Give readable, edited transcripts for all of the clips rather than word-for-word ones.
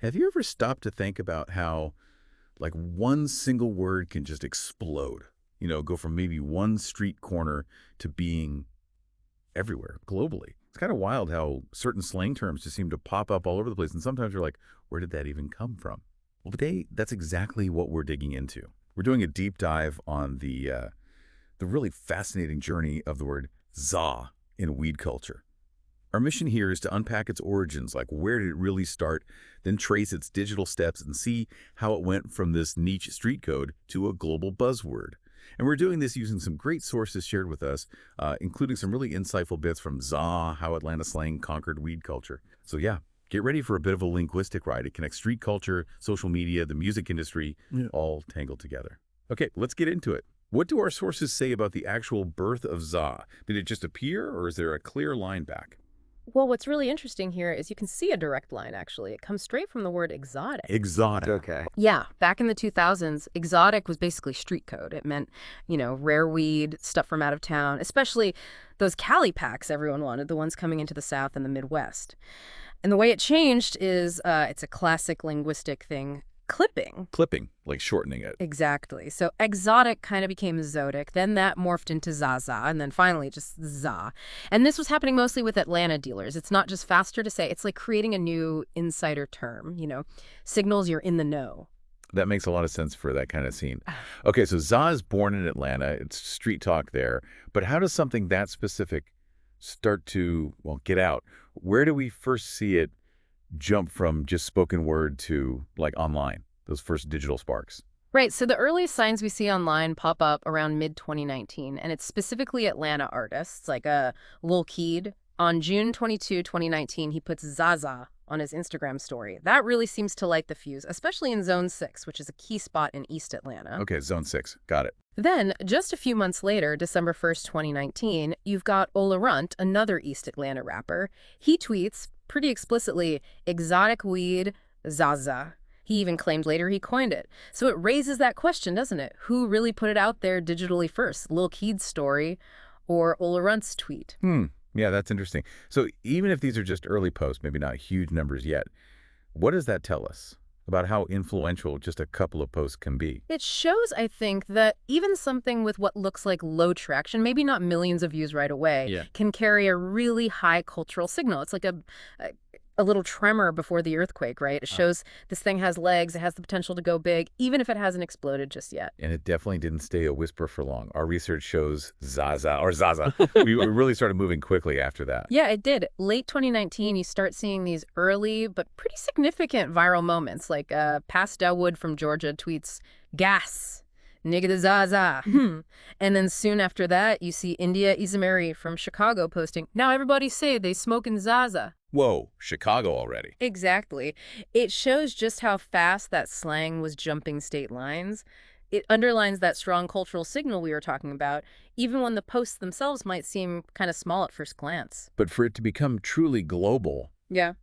Have you ever stopped to think about how, like, one single word can just explode? Go from maybe one street corner to being everywhere, globally. It's kind of wild how certain slang terms just seem to pop up all over the place. And sometimes you're like, where did that even come from? Well, today, that's exactly what we're digging into. We're doing a deep dive on the really fascinating journey of the word za in weed culture. Our mission here is to unpack its origins, like where did it really start, then trace its digital steps and see how it went from this niche street code to a global buzzword. And we're doing this using some great sources shared with us, including some really insightful bits from za, how Atlanta slang conquered weed culture. So yeah, get ready for a bit of a linguistic ride. It connects street culture, social media, the music industry, all tangled together. Okay, let's get into it. What do our sources say about the actual birth of za? Did it just appear, or is there a clear line back? Well, what's really interesting here is you can see a direct line, actually. It comes straight from the word exotic. Exotic. Okay. Yeah, back in the 2000s, exotic was basically street code. It meant, rare weed, stuff from out of town, especially those Cali packs everyone wanted, the ones coming into the South and the Midwest. And the way it changed is it's a classic linguistic thing. Clipping, like shortening it. Exactly. So exotic kind of became zodic, then that morphed into zaza, and then finally just za. And this was happening mostly with Atlanta dealers. It's not just faster to say, it's like creating a new insider term, signals you're in the know. That makes a lot of sense for that kind of scene. Okay, so za is born in Atlanta. It's street talk there. But how does something that specific start to, get out? Where do we first see it jump from just spoken word to, like, online, those first digital sparks? Right, so the earliest signs we see online pop up around mid-2019, and it's specifically Atlanta artists, like Lil Keed. On June 22, 2019, he puts Zaza on his Instagram story. That really seems to light the fuse, especially in Zone 6, which is a key spot in East Atlanta. Okay, Zone 6. Got it. Then, just a few months later, December 1st, 2019, you've got Ola Runt, another East Atlanta rapper. He tweets, pretty explicitly, exotic weed, Zaza. He even claimed later he coined it. So it raises that question, doesn't it? Who really put it out there digitally first? Lil Keed's story or Ola Runt's tweet? Yeah, that's interesting. So even if these are just early posts, maybe not huge numbers yet, what does that tell us about how influential just a couple of posts can be? It shows, I think, that even something with what looks like low traction, maybe not millions of views right away, can carry a really high cultural signal. It's like a little tremor before the earthquake, right? It shows this thing has legs, it has the potential to go big, even if it hasn't exploded just yet. And it definitely didn't stay a whisper for long. Our research shows Zaza. We really started moving quickly after that. Yeah, it did. Late 2019, you start seeing these early but pretty significant viral moments, like Past Delwood from Georgia tweets, gas, nigga the Zaza. And then soon after that, you see India Izamari from Chicago posting, now everybody say they smoking Zaza. Whoa, Chicago already. Exactly. It shows just how fast that slang was jumping state lines. It underlines that strong cultural signal we were talking about, even when the posts themselves might seem kind of small at first glance. But for it to become truly global, Yeah.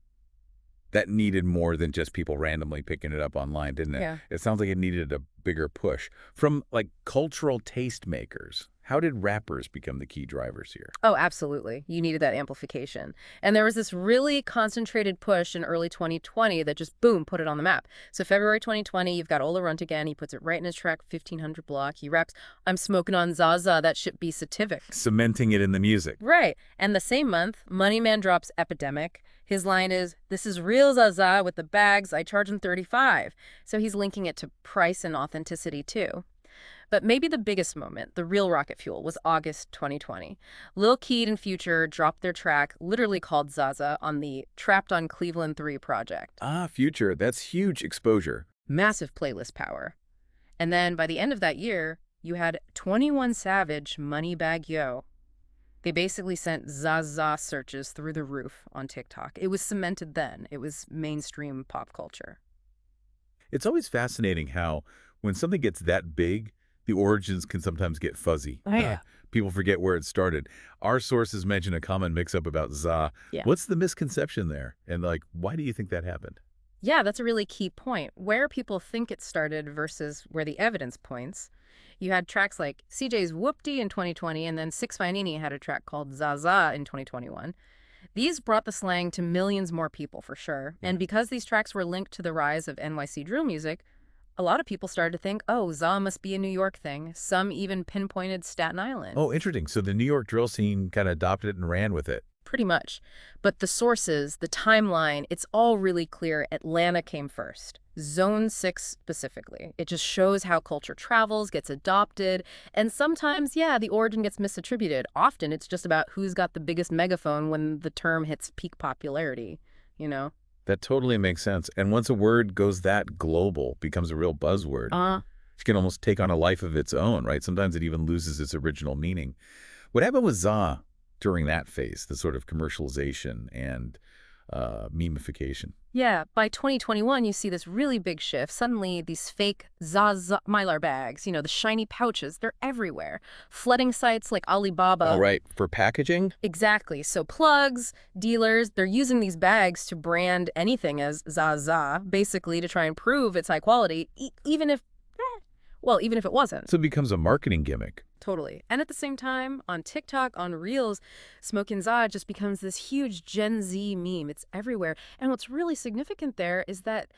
that needed more than just people randomly picking it up online, didn't it? Yeah. It sounds like it needed a bigger push. From, like, cultural tastemakers, how did rappers become the key drivers here? Oh, absolutely. You needed that amplification. And there was this really concentrated push in early 2020 that just, boom, put it on the map. So February 2020, you've got Ola Runt again. He puts it right in his track, 1500 block. He raps, I'm smoking on Zaza, that shit be sativa. Cementing it in the music. Right. And the same month, Money Man drops Epidemic. His line is, this is real Zaza with the bags, I charge him 35. So he's linking it to price and authenticity too. But maybe the biggest moment, the real rocket fuel, was August 2020. Lil Keed and Future dropped their track, literally called Zaza, on the Trapped on Cleveland 3 project. Future, that's huge exposure. Massive playlist power. And then by the end of that year, you had 21 Savage Moneybag Yo. They basically sent Zaza searches through the roof on TikTok. It was cemented then. It was mainstream pop culture. It's always fascinating how when something gets that big, the origins can sometimes get fuzzy. Oh, yeah. People forget where it started. Our sources mention a common mix-up about za. Yeah. What's the misconception there? And, like, why do you think that happened? Yeah, that's a really key point. Where people think it started versus where the evidence points. You had tracks like CJ's Whoopty in 2020, and then Six Finini had a track called Zaza in 2021. These brought the slang to millions more people for sure. Yeah. And because these tracks were linked to the rise of NYC drill music, a lot of people started to think, oh, za must be a New York thing. Some even pinpointed Staten Island. Oh, interesting. So the New York drill scene kind of adopted it and ran with it. Pretty much. But the sources, the timeline, it's all really clear. Atlanta came first. Zone 6 specifically. It just shows how culture travels, gets adopted, and sometimes, yeah, the origin gets misattributed. Often it's just about who's got the biggest megaphone when the term hits peak popularity, you know? That totally makes sense. And once a word goes that global, becomes a real buzzword, it can almost take on a life of its own, right? Sometimes it even loses its original meaning. What happened with za during that phase, the sort of commercialization and memification? Yeah, by 2021, you see this really big shift. Suddenly, these fake Zaza mylar bags, the shiny pouches, they're everywhere. Flooding sites like Alibaba. Oh, right. For packaging? Exactly. So plugs, dealers, they're using these bags to brand anything as Zaza, basically to try and prove its high quality, even if it wasn't. So it becomes a marketing gimmick. Totally. And at the same time, on TikTok, on Reels, Smokin' Za just becomes this huge Gen Z meme. It's everywhere. And what's really significant there is that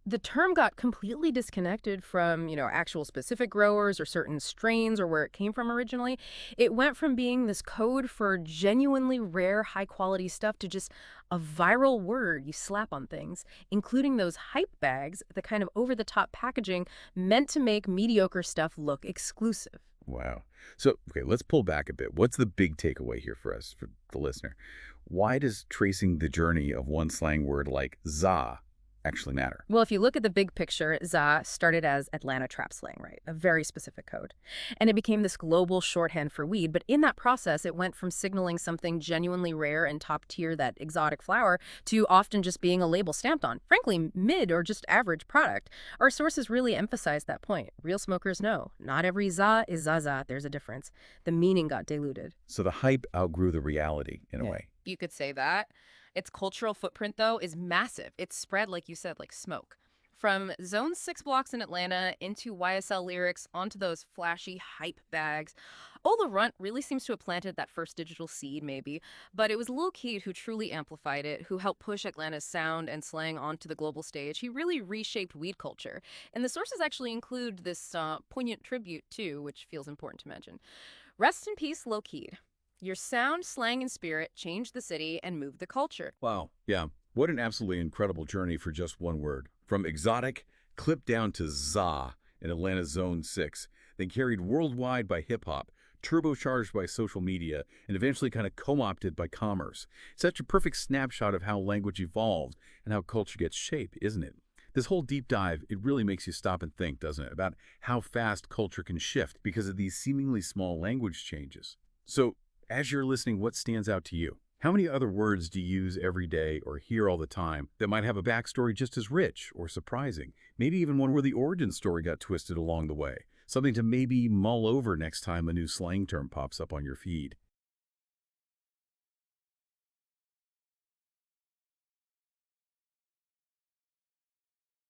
the term got completely disconnected from, actual specific growers or certain strains or where it came from originally. It went from being this code for genuinely rare, high-quality stuff to just a viral word you slap on things, including those hype bags, the kind of over-the-top packaging meant to make mediocre stuff look exclusive. Wow. So, okay, let's pull back a bit. What's the big takeaway here for us, for the listener? Why does tracing the journey of one slang word like za actually matter? Well, if you look at the big picture, za started as Atlanta trap slang, right? A very specific code. And it became this global shorthand for weed. But in that process, it went from signaling something genuinely rare and top tier, that exotic flower, to often just being a label stamped on, frankly, mid or just average product. Our sources really emphasize that point. Real smokers know not every za is zaza. There's a difference. The meaning got diluted. So the hype outgrew the reality in a way. You could say that. Its cultural footprint, though, is massive. It's spread, like you said, like smoke. From Zone 6 blocks in Atlanta into YSL lyrics onto those flashy hype bags. Ola Runt really seems to have planted that first digital seed, maybe, but it was Lil Keed who truly amplified it, who helped push Atlanta's sound and slang onto the global stage. He really reshaped weed culture. And the sources actually include this poignant tribute, too, which feels important to mention. Rest in peace, Lil Keed. Your sound, slang, and spirit changed the city and moved the culture. Wow. Yeah. What an absolutely incredible journey for just one word. From exotic, clipped down to za in Atlanta's Zone 6, then carried worldwide by hip-hop, turbocharged by social media, and eventually kind of co-opted by commerce. Such a perfect snapshot of how language evolved and how culture gets shaped, isn't it? This whole deep dive, it really makes you stop and think, doesn't it, about how fast culture can shift because of these seemingly small language changes. So, as you're listening, what stands out to you? How many other words do you use every day or hear all the time that might have a backstory just as rich or surprising? Maybe even one where the origin story got twisted along the way. Something to maybe mull over next time a new slang term pops up on your feed.